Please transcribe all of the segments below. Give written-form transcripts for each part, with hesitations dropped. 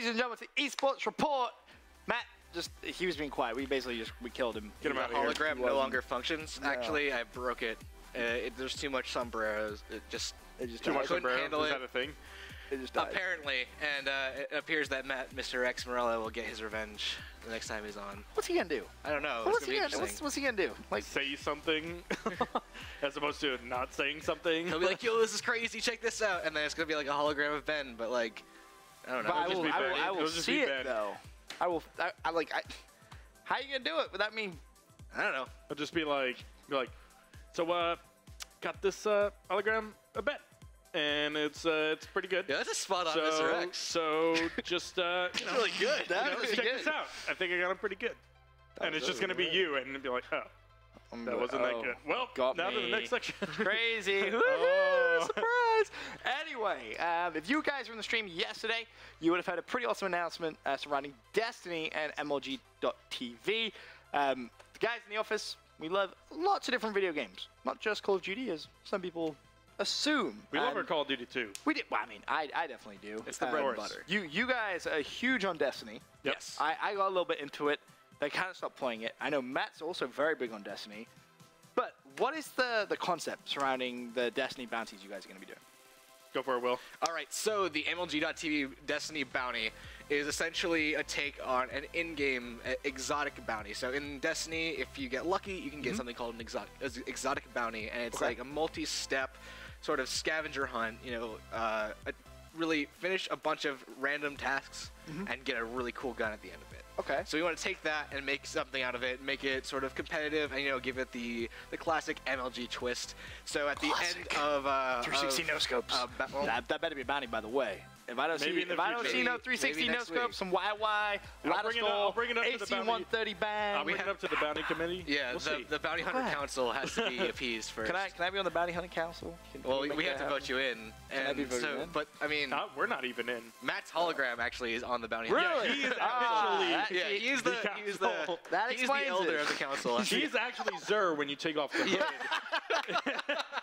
ladies and gentlemen, to eSports Report. Matt, he was being quiet. We killed him. Get him out of here. Hologram no longer functions. No. Actually, I broke it. There's too much sombreros. It just too much sombrero. Handle Is that a thing? It just died. Apparently, and it appears that Mr. X Morella will get his revenge the next time he's on. What's he gonna do? I don't know. What's he gonna do? Like say something, as opposed to not saying something. He'll be like, "Yo, this is crazy. Check this out," and then it's gonna be like a hologram of Ben, but like, I don't know. I will see it though. How are you gonna do it without me? I don't know. I'll just be like, so got this hologram a bet. And it's pretty good. Yeah, that's a spot on Mr. X. So just it's really good. Check this out. I think I got him pretty good. And it's just gonna be you, and it'll be like, oh, that wasn't that good. Well, now to the next section. Crazy. Surprise! Anyway, if you guys were in the stream yesterday, you would have had a pretty awesome announcement surrounding Destiny and MLG.TV. The guys in the office, we love lots of different video games, not just Call of Duty, as some people assume. We love our Call of Duty too. We did. Well, I mean, I definitely do. It's the bread and butter. You guys are huge on Destiny. Yes. I got a little bit into it. They kind of stopped playing it. I know Matt's also very big on Destiny. But what is the concept surrounding the Destiny bounties you guys are going to be doing? Go for it, Will. All right, so the MLG.TV Destiny bounty is essentially a take on an in-game exotic bounty. So in Destiny, if you get lucky, you can get something called an exotic bounty, and it's like a multi-step sort of scavenger hunt, you know, really finish a bunch of random tasks and get a really cool gun at the end of it. Okay. So we want to take that and make something out of it, make it sort of competitive, and, you know, give it the classic MLG twist. So at the end of 360 no scopes. That better be a bounty, by the way. If I don't see no 360 no scopes, some YY, I'll bring it up to the ATeam 130 bang. I'll bring it up to the bounty committee. Yeah, the bounty hunter council has to be appeased first. Can I be on the bounty hunter council? Well, we have to vote you in. Can I be voted in? But I mean, we're not even in. Matt's hologram actually is on the bounty hunter. hunter. Really? He is actually. Yeah, he's the elder of the council. He's actually Zur when you take off the hood.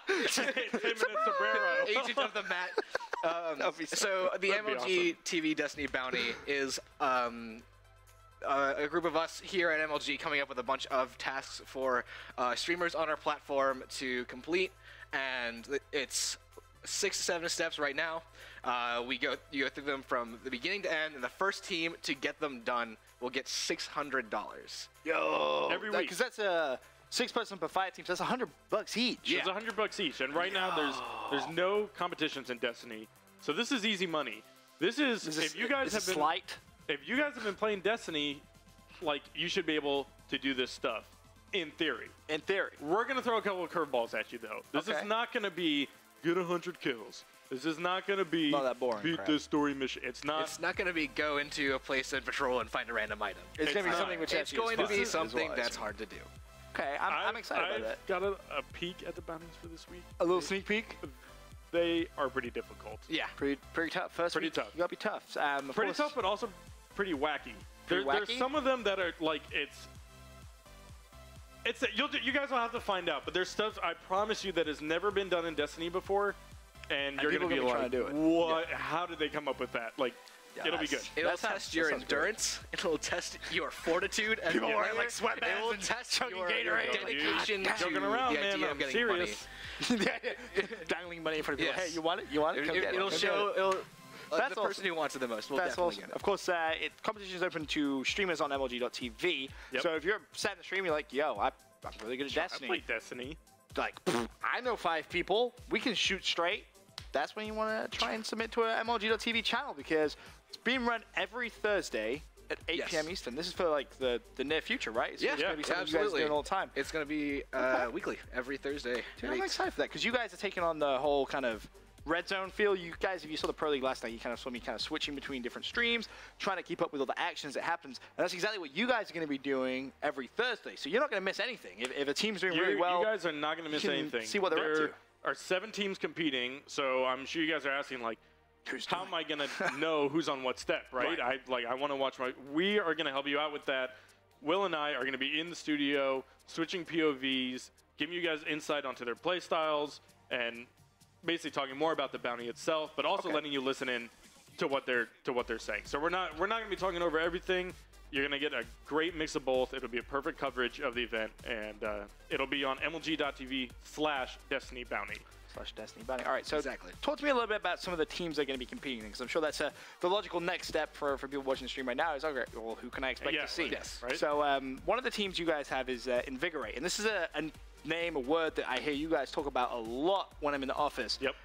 Him in a sombrero. Agent of the Matt. So the MLG TV Destiny bounty is a group of us here at MLG coming up with a bunch of tasks for streamers on our platform to complete, and it's 6 to 7 steps right now. You go through them from the beginning to end, and the first team to get them done will get $600. Yo, every week, because that's a 6-person per 5 teams. So that's $100 each. Yeah, it's $100 each, and right now there's no competitions in Destiny, so this is easy money. If you guys have been playing Destiny, like, you should be able to do this stuff. In theory. In theory. We're gonna throw a couple of curveballs at you though. This is not gonna be get 100 kills. This is not gonna be that boring beat this story mission. It's not. It's not gonna be go into a place and patrol and find a random item. It's gonna be something which it's going to be something that's hard to do. Okay, I'm excited about that. I've got a peek at the bounties for this week. A little sneak peek. They are pretty difficult. Yeah, pretty tough. First pretty week, tough. You gotta be tough. Pretty tough, but also pretty wacky. There's some of them that are like you guys will have to find out. But there's stuff I promise you that has never been done in Destiny before, and you're gonna be like, trying to do it. What? Yeah. How did they come up with that? Like. Yeah, it'll be good. It'll test your endurance. It'll test your fortitude. People wearing like sweatbands. It will test your dedication to joking around, the idea of getting serious. Money. Dangling money in front of people. Yes. Hey, you want it? You want it? It'll show. The person who wants it the most will definitely get it. Of course, competition is open to streamers on MLG.TV. Yep. So if you're sat in the stream, you're like, yo, I'm really good at Destiny. I play Destiny. Like, I know 5 people. We can shoot straight. That's when you want to try and submit to an MLG.TV channel, because it's being run every Thursday at 8 p.m. Eastern. This is for like the near future, right? So yeah, it's going to be something absolutely. You guys are doing all the time. It's going to be weekly, every Thursday. Dude, I'm excited for that, because you guys are taking on the whole kind of red zone feel. You guys, if you saw the Pro League last night, you kind of saw me kind of switching between different streams, trying to keep up with all the actions that happens. And that's exactly what you guys are going to be doing every Thursday. So you're not going to miss anything. If a team's doing really well, you guys are not going to miss anything. See what they're up to. There are 7 teams competing, so I'm sure you guys are asking, like, how am I going to know who's on what step, right? I want to watch we are going to help you out with that. Will and I are going to be in the studio, switching POVs, giving you guys insight onto their play styles, and basically talking more about the bounty itself, but also letting you listen in to what they're saying. So we're not going to be talking over everything. You're going to get a great mix of both. It'll be a perfect coverage of the event, and it'll be on MLG.tv/Destiny Bounty. /Destiny Bounty. All right, so Exactly. talk to me a little bit about some of the teams that are going to be competing, because I'm sure that's the logical next step for people watching the stream right now is, okay, well, who can I expect to see? Yes. Right? So one of the teams you guys have is Invigorate, and this is a name, a word that I hear you guys talk about a lot when I'm in the office. Yep.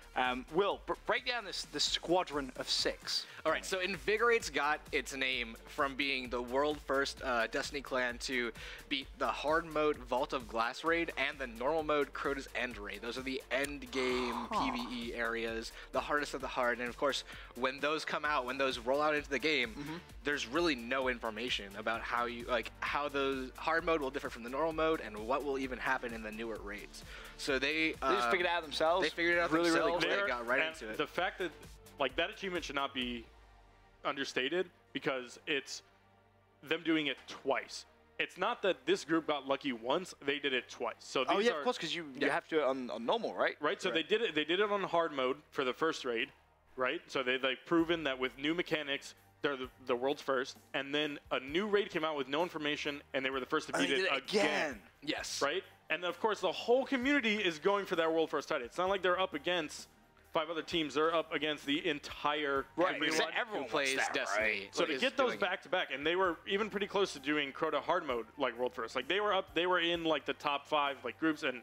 Will, break down this Squadron of 6. All right, so Invigorate's got its name from being the world first Destiny clan to beat the hard mode Vault of Glass raid and the normal mode Crota's End raid. Those are the end game PvE areas, the hardest of the hard. And of course, when those come out, when those roll out into the game, there's really no information about how those hard mode will differ from the normal mode and what will even happen in the newer raids. So they just figured it out themselves. They figured it out really, themselves. Really they got right and into it. The fact that that achievement should not be understated, because it's them doing it twice. It's not that this group got lucky once; they did it twice. So these of course, because you have to do it on normal, right? Right. So they did it. They did it on hard mode for the first raid, right? So they've proven that with new mechanics, they're the world's first. And then a new raid came out with no information, and they were the first to beat it again. Yes. Right. And of course, the whole community is going for that world first title. It's not like they're up against 5 other teams. They're up against the entire Everyone who plays Destiny. Right? So to get those back to back, and they were even pretty close to doing Crota hard mode world first. They were up. They were in the top 5 groups, and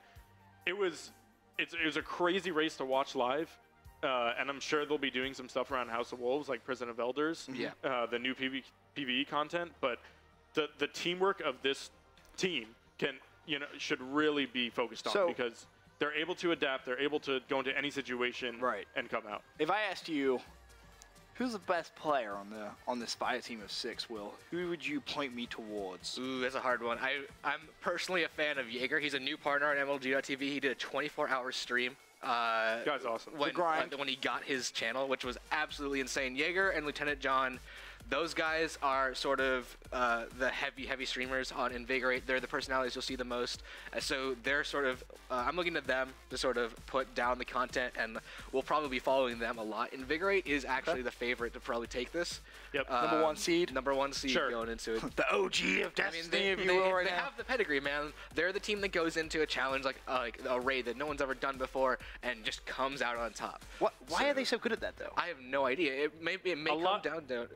it was a crazy race to watch live. And I'm sure they'll be doing some stuff around House of Wolves, like Prison of Elders, the new PvE content. But the teamwork of this team should really be focused on, because they're able to adapt, they're able to go into any situation and come out. If I asked you, who's the best player on this fire team of 6, Will, who would you point me towards? Ooh, that's a hard one. I'm personally a fan of Jaeger. He's a new partner on MLG.tv. He did a 24-hour stream. Guy's awesome. When he got his channel, which was absolutely insane. Jaeger and Lieutenant John, those guys are sort of the heavy streamers on Invigorate. They're the personalities you'll see the most. So they're sort of, I'm looking at them to sort of put down the content, and we'll probably be following them a lot. Invigorate is actually the favorite to probably take this. Yep. Number 1 seed. Number 1 seed going into it. The OG of Destiny, they have the pedigree, man. They're the team that goes into a challenge like a raid that no one's ever done before and just comes out on top. Why are they so good at that, though? I have no idea. It may come down to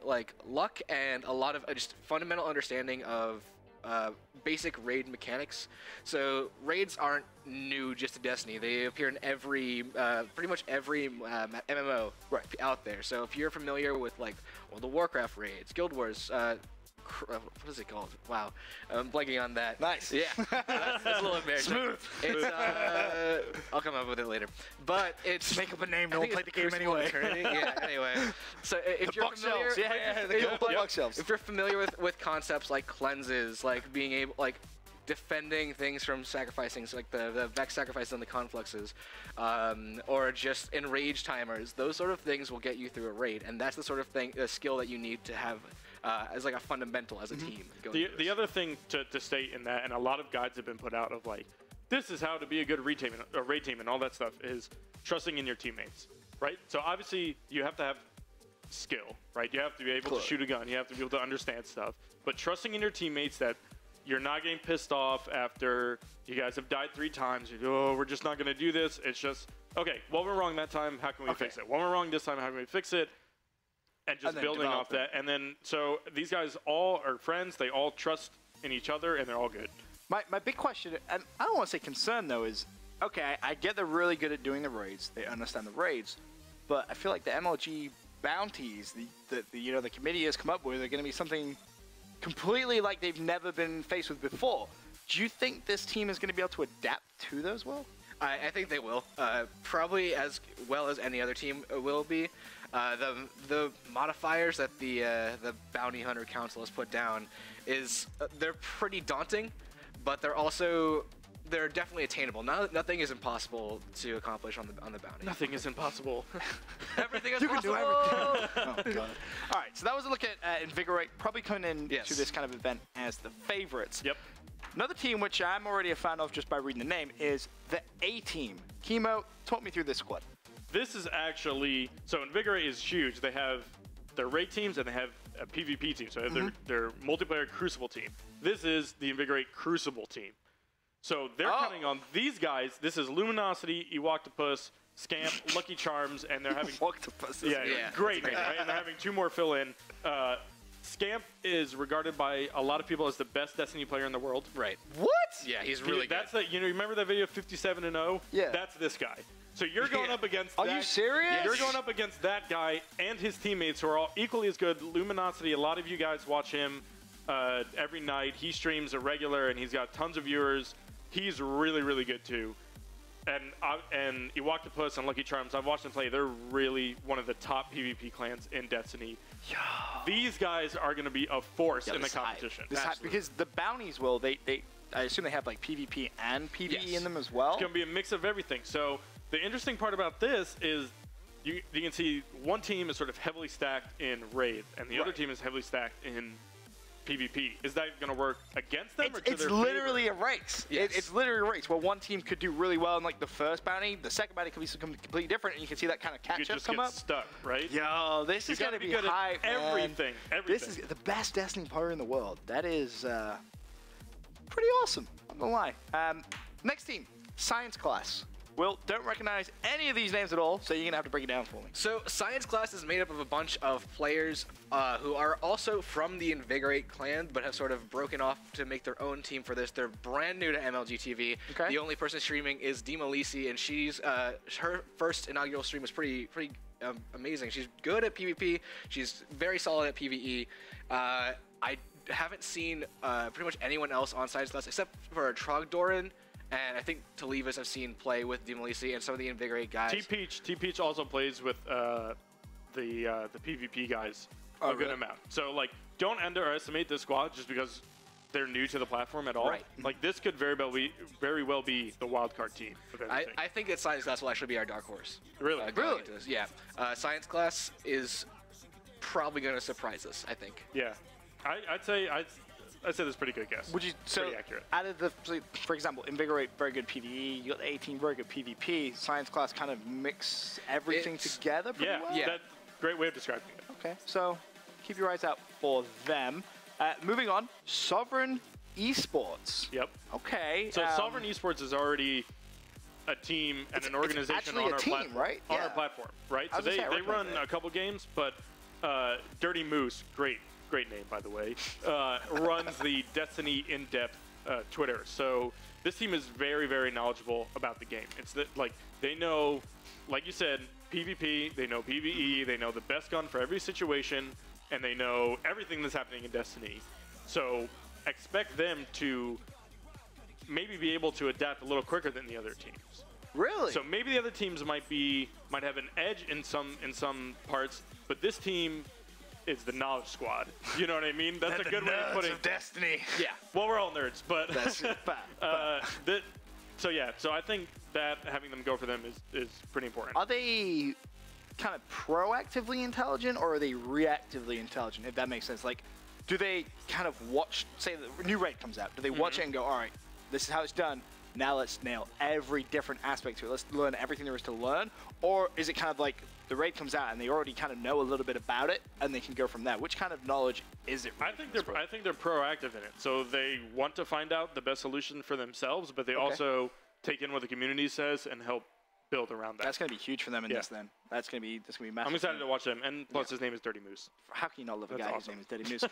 luck and a lot of just fundamental understanding of basic raid mechanics. So raids aren't new just to Destiny. They appear in pretty much every MMO out there. So if you're familiar with the Warcraft raids, Guild Wars, what is it called? Wow, I'm blanking on that. Nice. Yeah, that's a little embarrassing. Smooth. It's, I'll come up with it later. But it's make up a name. No one played the game Crucible anyway. Eternity. Yeah. Anyway, so if you're familiar, if you're familiar with concepts like cleanses, like being able, defending things from sacrificing, so the Vex sacrifices and the confluxes, or just enrage timers, those sort of things will get you through a raid, and that's the sort of skill that you need to have as a fundamental as a team. The other thing to state in that, and a lot of guides have been put out of this is how to be a good raid team and all that stuff, is trusting in your teammates, right? So obviously you have to have skill, right? You have to be able to shoot a gun, you have to be able to understand stuff, but trusting in your teammates that you're not getting pissed off after you guys have died 3 times. You go, oh, we're just not going to do this. It's just, okay, well, we're wrong that time. How can we fix it? Well, we're wrong this time. How can we fix it? And just building off that. And then, so these guys all are friends. They all trust in each other, and they're all good. My big question, and I don't want to say concern, though, is, okay, I get they're really good at doing the raids. They understand the raids. But I feel like the MLG bounties, the committee has come up with, are going to be something completely like they've never been faced with before. Do you think this team is going to be able to adapt to those well? I think they will. Probably as well as any other team will be. The modifiers that the Bounty Hunter Council has put down they're pretty daunting, but they're definitely attainable. Nothing is impossible to accomplish on the bounty. Nothing is impossible. Everything is you possible. Can do everything. Oh, God. All right, so that was a look at Invigorate, probably coming in to this kind of event as the favorites. Yep. Another team which I'm already a fan of just by reading the name is the ATeam. Chemo, talk me through this squad. This is actually, so Invigorate is huge. They have their raid teams and they have a PvP team. So they have their multiplayer Crucible team. This is the Invigorate Crucible team. So they're counting on these guys. This is Luminosity, Ewoctopus, Scamp, Lucky Charms, and they're having Octopus. yeah, great name, right? And they're having 2 more fill in. Scamp is regarded by a lot of people as the best Destiny player in the world. Right. What? Yeah, he's really good. That's you remember that video 57-0? Yeah. That's this guy. So you're going up against Are you serious? You're going up against that guy and his teammates who are all equally as good. Luminosity, a lot of you guys watch him every night. He streams a regular and he's got tons of viewers. He's really, really good too. And Ewoctopus and Lucky Charms, I've watched them play. They're really one of the top PvP clans in Destiny. Yo. These guys are going to be a force in the competition. Because the bounties will, I assume they have like PvP and PvE in them as well. It's going to be a mix of everything. So the interesting part about this is you can see one team is sort of heavily stacked in Raid, and the other team is heavily stacked in PvP. Is that going to work against them? It's literally a race. Yes. It's literally a race where one team could do really well in like the first bounty, the second bounty could be something completely different, and you can see that kind of catch up come up. Stuck, right? Yo, this is going to be hype, man. Everything. This is the best Destiny player in the world. That is pretty awesome. I'm not gonna lie. Next team, Science Class. Will, don't recognize any of these names at all, so you're going to have to break it down for me. So, Science Class is made up of a bunch of players who are also from the Invigorate clan, but have sort of broken off to make their own team for this. They're brand new to MLG TV. Okay. The only person streaming is Demalisi, and she's her first inaugural stream was pretty amazing. She's good at PvP. She's very solid at PvE. I haven't seen pretty much anyone else on Science Class except for Trogdoran. And I think Talivas I've seen play with Demalisi and some of the Invigorate guys. T-Peach also plays with the PvP guys a good amount. So like, don't underestimate this squad just because they're new to the platform at all. Right. Like this could very well be the wildcard team. I think that Science Class will actually be our dark horse. Really? Really? Into this. Yeah. Science Class is probably going to surprise us, I think. Yeah. I'd say that's a pretty good guess. Would you pretty accurate. Out of the, for example, Invigorate, very good PvE. You got the ATeam, very good PvP. Science Class kind of mix everything together pretty well. Yeah, that's a great way of describing it. Okay, so keep your eyes out for them. Moving on, Sovereign eSports. Yep. Okay. So Sovereign eSports is already a team and an organization on our platform, right? On our platform, right? So they run a couple games, but Dirty Moose, great name, by the way, runs the Destiny in-depth Twitter. So this team is very, very knowledgeable about the game. It's that like they know, like you said, PvP. They know PvE. They know the best gun for every situation, and they know everything that's happening in Destiny. So expect them to maybe be able to adapt a little quicker than the other teams. Really? So maybe the other teams might have an edge in some parts, but this team is the knowledge squad. You know what I mean? That's a good way of putting it. Destiny. Yeah. Well, we're all nerds, but so I think that having them go for them is pretty important. Are they kind of proactively intelligent or are they reactively intelligent? If that makes sense. Like, do they kind of watch? Say the new raid comes out. Do they watch it and go, all right, this is how it's done. Now let's nail every different aspect to it. Let's learn everything there is to learn. Or is it kind of like the raid comes out and they already kind of know a little bit about it and they can go from there? Which kind of knowledge is it? Really I think they're proactive in it. So they want to find out the best solution for themselves, but they also take in what the community says and help build around that. That's going to be huge for them in this then. That's going to be massive. I'm excited to watch them. And plus his name is Dirty Moose. How can you not love a guy whose name is Dirty Moose?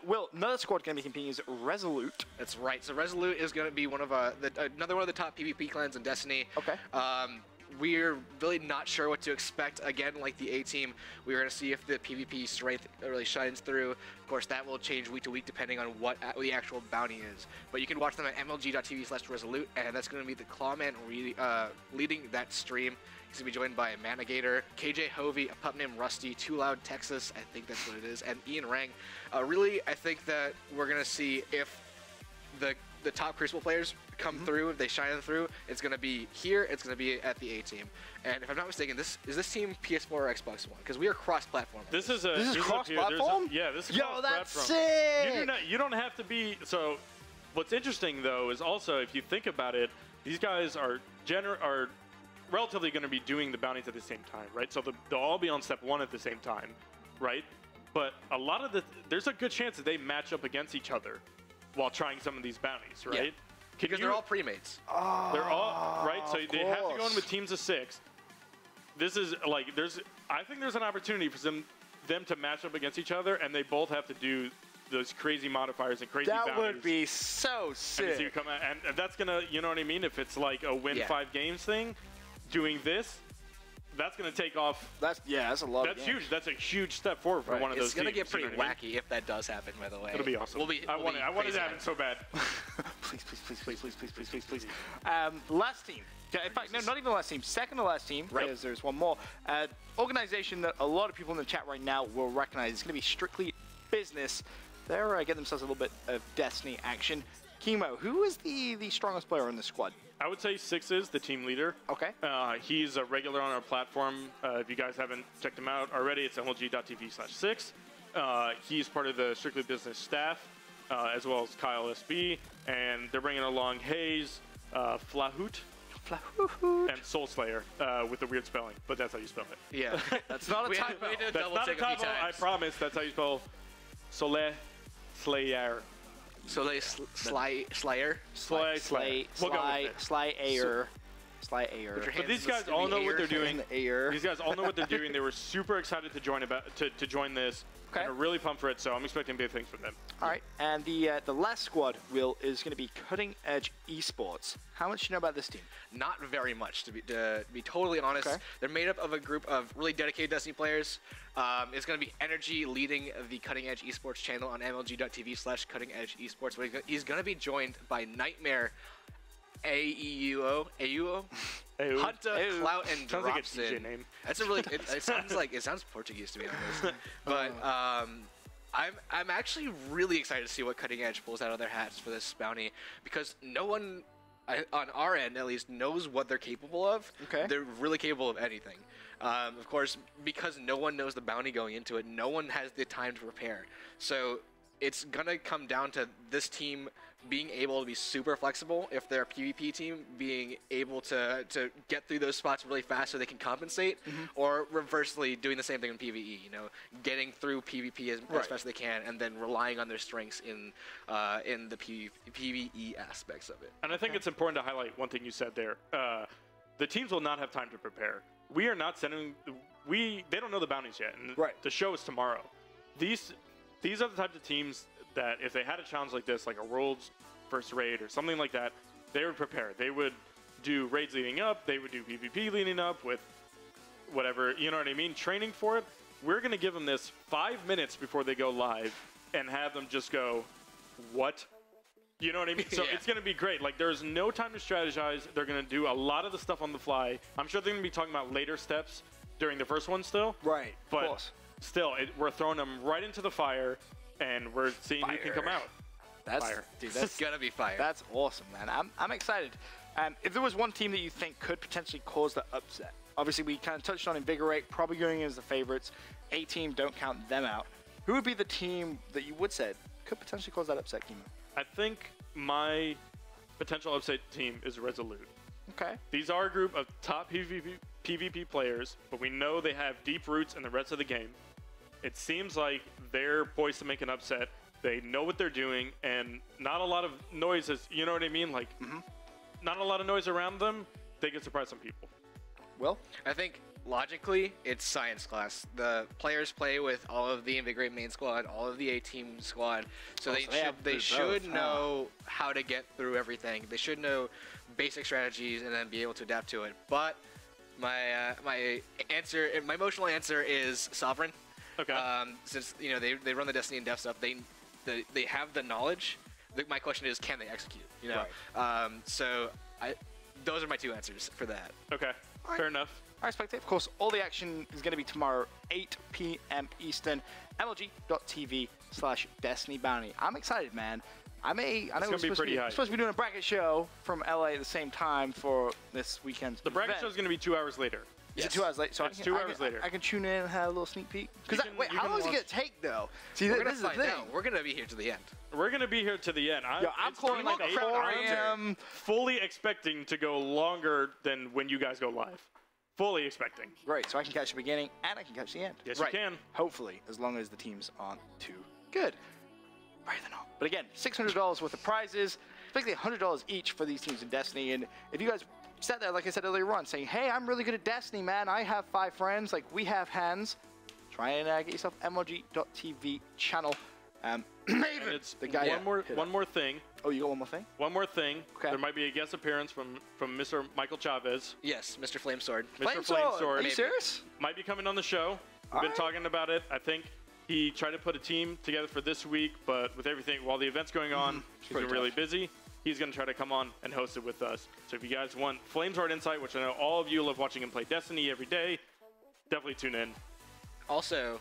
Will, another squad going to be competing is Resolute. That's right. So Resolute is going to be one of another one of the top PvP clans in Destiny. Okay. We're really not sure what to expect. Again, like the A-Team, we're going to see if the PvP strength really shines through. Of course, that will change week to week depending on what the actual bounty is. But you can watch them at mlg.tv/Resolute, and that's going to be the Clawman leading that stream. He's going to be joined by Manigator, KJ Hovey, a pup named Rusty, Too Loud Texas, I think that's what it is, and Ian Rang. Really, I think that we're going to see if the top Crucible players come through, if they shine through. It's going to be here, it's going to be at the A-Team. And if I'm not mistaken, is this team PS4 or Xbox One? Because we are cross-platform. This is cross-platform? Yeah, this is cross-platform. Yo, that's sick! You don't have to be... So, what's interesting, though, is also, if you think about it, these guys are relatively going to be doing the bounties at the same time, right? So they'll all be on step 1 at the same time, right? but there's a good chance that they match up against each other while trying some of these bounties, right? Yeah. Because they're all pre-mates. They're all right, so they have to go in with teams of 6. This is like I think there's an opportunity for them to match up against each other, and they both have to do those crazy modifiers and crazy bounties. That would be so sick. And that's gonna, you know what I mean? If it's like a win 5 games thing, doing this, that's gonna take off. That's a lot. That's huge. That's a huge step forward for one of those. It's gonna teams, get pretty wacky if that does happen. By the way, it'll be awesome. I want it to happen so bad. please. Last team. In fact, no, not even the last team. Second to last team, because there's one more. Organization that a lot of people in the chat right now will recognize. It's going to be Strictly Business. They're getting themselves a little bit of Destiny action. Chemo, who is the strongest player in the squad? I would say Six is the team leader. Okay. He's a regular on our platform. If you guys haven't checked him out already, it's mlg.tv/6. He's part of the Strictly Business staff, as well as Kyle SB, and they're bringing along Hayes, Flahoot, and Soul Slayer with the weird spelling, but that's how you spell it. Yeah, that's not a typo. That's not a typo. I promise. That's how you spell Soleil Slayer. Slayer. Slayer. But these guys all know what they're doing. These guys all know what they're doing. They were super excited to join this. Okay. And are really pumped for it, so I'm expecting big things from them. All right, and the last squad, Will, is going to be Cutting Edge eSports. How much do you know about this team? Not very much, to be totally honest. Okay. They're made up of a group of really dedicated Destiny players. It's going to be Energy leading the Cutting Edge eSports channel on mlg.tv/Cutting Edge eSports. But he's going to be joined by Nightmare, AUO, Hunter, Clout, and Sounds like a Dropson. DJ name. That's a really. It sounds Portuguese to be honest. But I'm actually really excited to see what Cutting Edge pulls out of their hats for this bounty, because no one on our end at least knows what they're capable of. Okay. They're really capable of anything. Of course, because no one knows the bounty going into it, no one has the time to prepare. So it's gonna come down to this team being able to be super flexible. If they're a PvP team, being able to get through those spots really fast so they can compensate, or reversely doing the same thing in PvE. You know, getting through PvP as fast as they can, and then relying on their strengths in the PvE aspects of it. And I think it's important to highlight one thing you said there. The teams will not have time to prepare. We are not sending. They don't know the bounties yet, and the show is tomorrow. These are the types of teams that if they had a challenge like this, like a world's first raid or something like that, they would prepare. They would do raids leading up. They would do PvP leading up with whatever, you know what I mean, training for it. We're going to give them this 5 minutes before they go live and have them just go, what? You know what I mean? So it's going to be great. Like, there's no time to strategize. They're going to do a lot of the stuff on the fly. I'm sure they're going to be talking about later steps during the first one still. Right, but of course. Still, we're throwing them right into the fire, and we're seeing who can come out. That's gonna be fire. That's awesome, man. I'm excited. If there was one team that you think could potentially cause the upset, obviously we kind of touched on Invigorate, probably going in as the favorites. ATeam, don't count them out. Who would be the team that you would say could potentially cause that upset, Kimo? I think my potential upset team is Resolute. Okay. These are a group of top PvP players, but we know they have deep roots in the rest of the game. It seems like they're poised to make an upset. They know what they're doing, and not a lot of noise is, you know what I mean? Like, not a lot of noise around them. They can surprise some people. Well, I think logically, it's science class. The players play with all of the Invigorate main squad, all of the ATeam squad, so they should know how to get through everything. They should know basic strategies and then be able to adapt to it. But my emotional answer is Sovereign. Okay. Since they run the Destiny and Dev stuff, they have the knowledge. My question is, can they execute? You know. Right. So those are my two answers for that. Okay. Right. Fair enough. All right, Spectate. Of course, all the action is going to be tomorrow, 8 p.m. Eastern, mlg.tv/Destiny Bounty. I'm excited, man. I know we're supposed to be doing a bracket show from LA at the same time for this weekend's The bracket show is going to be 2 hours later. Is it 2 hours late? So it's 2 hours later. I can tune in and have a little sneak peek. Wait, how long is it going to take, though? See, this is the thing. We're going to be here to the end. We're going to be here to the end. I'm calling like 4 a.m. Fully expecting to go longer than when you guys go live. fully expecting. Great, so I can catch the beginning and I can catch the end. Yes, Right. you can. Hopefully, as long as the teams aren't too good. Better than not. But again, $600 worth of prizes, basically $100 each for these teams in Destiny. And if you guys sat there, like I said earlier on, saying, hey, I'm really good at Destiny, man. I have 5 friends. Like, we have hands. Try and get yourself MLG.TV channel. And it's the guy one more thing. Oh, you got one more thing? One more thing. Okay. There might be a guest appearance from Mr. Michael Chavez. Yes, Mr. Flamesword. Mr. Flamesword. Flamesword. Are you serious? Might be coming on the show. We've been talking about it. I think he tried to put a team together for this week, but with everything, while the event's going on, he's been really busy. He's going to try to come on and host it with us. So if you guys want Flamesword insight, which I know all of you love watching him play Destiny every day, definitely tune in. Also,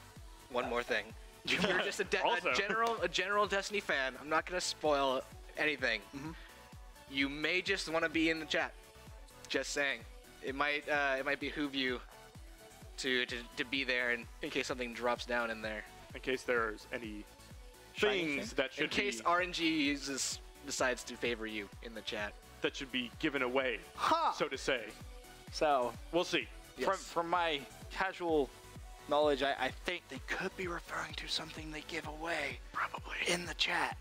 one more thing. If you're just a general Destiny fan, I'm not gonna spoil anything. You may just want to be in the chat. Just saying. It might behoove you to be there in case something drops down in there. In case there's any Shiny things that should In case RNG decides to favor you in the chat. that should be given away, so to say. So, We'll see. from my casual knowledge, I think they could be referring to something they give away. Probably. In the chat.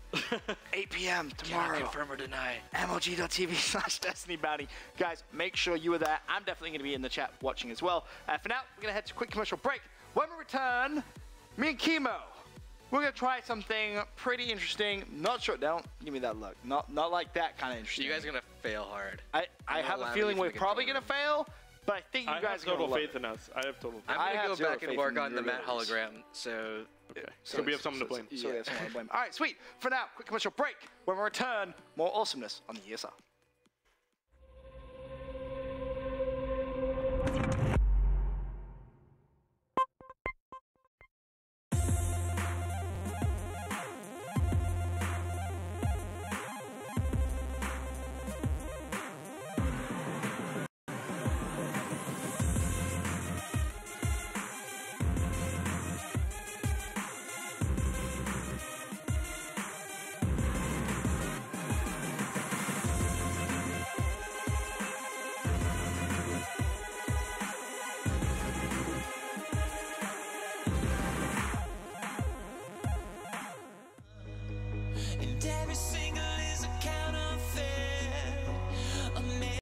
8 p.m. tomorrow. Confirm or deny. MLG.TV/Destiny Bounty. Guys, make sure you are there. I'm definitely going to be in the chat watching as well. For now, we're going to head to a quick commercial break. When we return, me and Chemo, we're going to try something pretty interesting. Not sure. Don't give me that look. Not like that kind of interesting. You guys are gonna fail hard. I have a feeling we're probably going to fail, but I think you guys are going to total faith in us. I have total faith. I'm gonna have go back zero and faith work in on the your Matt abilities. hologram. So Okay. So we have someone to blame. So we have someone to blame. All right, sweet. For now, quick commercial break. When we return, more awesomeness on the ESR. And